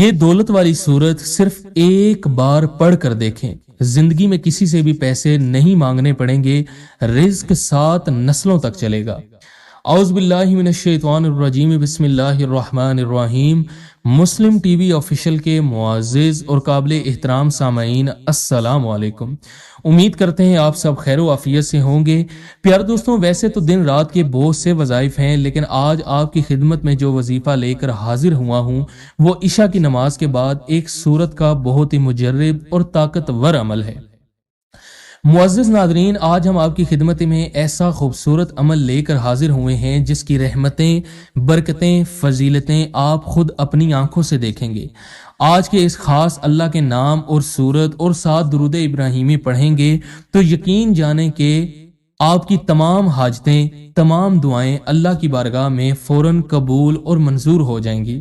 یہ دولت والی صورت صرف ایک بار پڑھ کر دیکھیں، زندگی میں کسی سے بھی پیسے نہیں مانگنے پڑیں گے، رزق 7 نسلوں تک چلے گا۔ اعوذ باللہ من الشیطان الرجیم، بسم اللہ الرحمن الرحیم۔ مسلم ٹی وی آفیشیل کے معزز اور قابل احترام سامعین، السلام علیکم۔ امید کرتے ہیں آپ سب خیر و عافیت سے ہوں گے۔ پیار دوستوں، ویسے تو دن رات کے بہت سے وظائف ہیں، لیکن آج آپ کی خدمت میں جو وظیفہ لے کر حاضر ہوا ہوں وہ عشاء کی نماز کے بعد ایک سورت کا بہت ہی مجرب اور طاقتور عمل ہے۔ معزز ناظرین، آج ہم آپ کی خدمت میں ایسا خوبصورت عمل لے کر حاضر ہوئے ہیں جس کی رحمتیں، برکتیں، فضیلتیں آپ خود اپنی آنکھوں سے دیکھیں گے۔ آج کے اس خاص اللہ کے نام اور سورت اور 7 درود ابراہیمی پڑھیں گے تو یقین جانیں کہ آپ کی تمام حاجتیں، تمام دعائیں اللہ کی بارگاہ میں فوراً قبول اور منظور ہو جائیں گی۔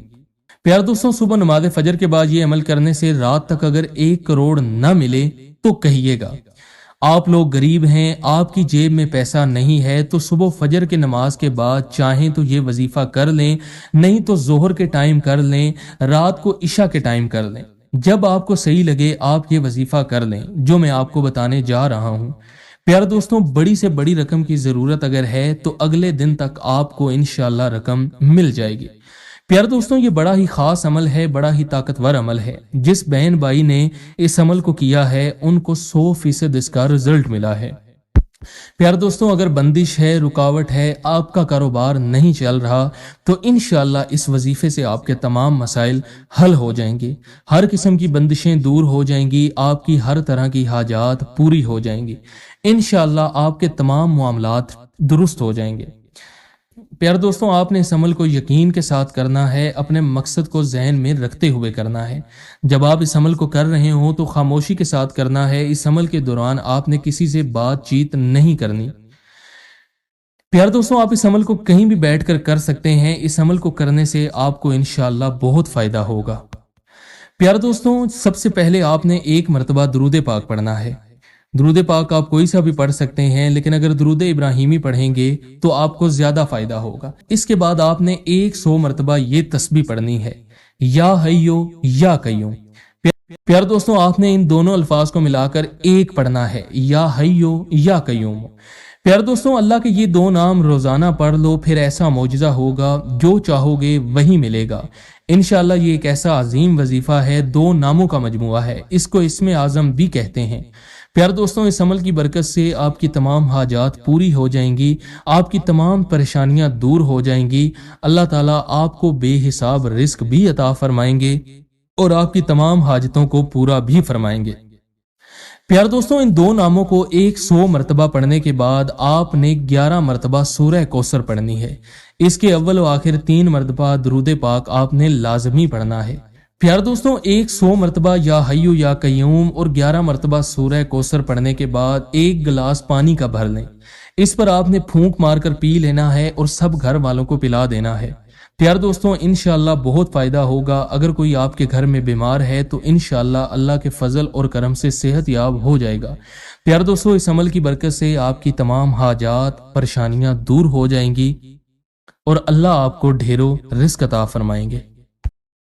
پیار دوستوں، صبح نماز فجر کے بعد یہ عمل کرنے سے رات تک اگر 1 کروڑ نہ ملے تو کہیے گا۔ آپ لوگ غریب ہیں، آپ کی جیب میں پیسہ نہیں ہے تو صبح فجر کے نماز کے بعد چاہیں تو یہ وظیفہ کر لیں، نہیں تو ظہر کے ٹائم کر لیں، رات کو عشاء کے ٹائم کر لیں۔ جب آپ کو صحیح لگے آپ یہ وظیفہ کر لیں جو میں آپ کو بتانے جا رہا ہوں۔ پیارے دوستوں، بڑی سے بڑی رقم کی ضرورت اگر ہے تو اگلے دن تک آپ کو انشاءاللہ رقم مل جائے گی۔ پیارے دوستوں، یہ بڑا ہی خاص عمل ہے، بڑا ہی طاقتور عمل ہے۔ جس بہن بھائی نے اس عمل کو کیا ہے ان کو 100% اس کا رزلٹ ملا ہے۔ پیارے دوستوں، اگر بندش ہے، رکاوٹ ہے، آپ کا کاروبار نہیں چل رہا تو انشاءاللہ اس وظیفے سے آپ کے تمام مسائل حل ہو جائیں گے، ہر قسم کی بندشیں دور ہو جائیں گی، آپ کی ہر طرح کی حاجات پوری ہو جائیں گی، انشاءاللہ آپ کے تمام معاملات درست ہو جائیں گے۔ پیارے دوستوں، آپ نے اس عمل کو یقین کے ساتھ کرنا ہے، اپنے مقصد کو ذہن میں رکھتے ہوئے کرنا ہے۔ جب آپ اس عمل کو کر رہے ہوں تو خاموشی کے ساتھ کرنا ہے۔ اس عمل کے دوران آپ نے کسی سے بات چیت نہیں کرنی۔ پیارے دوستوں، آپ اس عمل کو کہیں بھی بیٹھ کر کر سکتے ہیں۔ اس عمل کو کرنے سے آپ کو انشاءاللہ بہت فائدہ ہوگا۔ پیارے دوستوں، سب سے پہلے آپ نے 1 مرتبہ درود پاک پڑھنا ہے۔ درود پاک آپ کوئی سا بھی پڑھ سکتے ہیں، لیکن اگر درود ابراہیمی پڑھیں گے تو آپ کو زیادہ فائدہ ہوگا۔ اس کے بعد آپ نے 100 مرتبہ یہ تسبیح پڑھنی ہے، یا حیو یا قیوم۔ پیارے دوستوں، آپ نے ان دونوں الفاظ کو ملا کر ایک پڑھنا ہے، یا حیو یا قیوم۔ پیارے دوستوں، اللہ کے یہ 2 نام روزانہ پڑھ لو، پھر ایسا معجزہ ہوگا، جو چاہو گے وہی ملے گا۔ انشاءاللہ یہ ایک ایسا عظیم وظیفہ ہے، 2 ناموں کا مجموعہ ہے، اس کو اسم اعظم بھی کہتے ہیں۔ پیارے دوستوں، اس عمل کی برکت سے آپ کی تمام حاجات پوری ہو جائیں گی، آپ کی تمام پریشانیاں دور ہو جائیں گی، اللہ تعالیٰ آپ کو بے حساب رزق بھی عطا فرمائیں گے اور آپ کی تمام حاجتوں کو پورا بھی فرمائیں گے۔ پیارے دوستوں، ان 2 ناموں کو 100 مرتبہ پڑھنے کے بعد آپ نے 11 مرتبہ سورہ کوثر پڑھنی ہے۔ اس کے اول و آخر 3 مرتبہ درود پاک آپ نے لازمی پڑھنا ہے۔ پیارے دوستوں، 100 مرتبہ یا حیو یا قیوم اور 11 مرتبہ سورہ کوثر پڑھنے کے بعد 1 گلاس پانی کا بھر لیں۔ اس پر آپ نے پھونک مار کر پی لینا ہے اور سب گھر والوں کو پلا دینا ہے۔ پیارے دوستوں، انشاءاللہ بہت فائدہ ہوگا۔ اگر کوئی آپ کے گھر میں بیمار ہے تو انشاءاللہ اللہ کے فضل اور کرم سے صحت یاب ہو جائے گا۔ پیارے دوستوں، اس عمل کی برکت سے آپ کی تمام حاجات، پریشانیاں دور ہو جائیں گی اور اللہ آپ کو ڈھیروں رزق عطا فرمائیں گے۔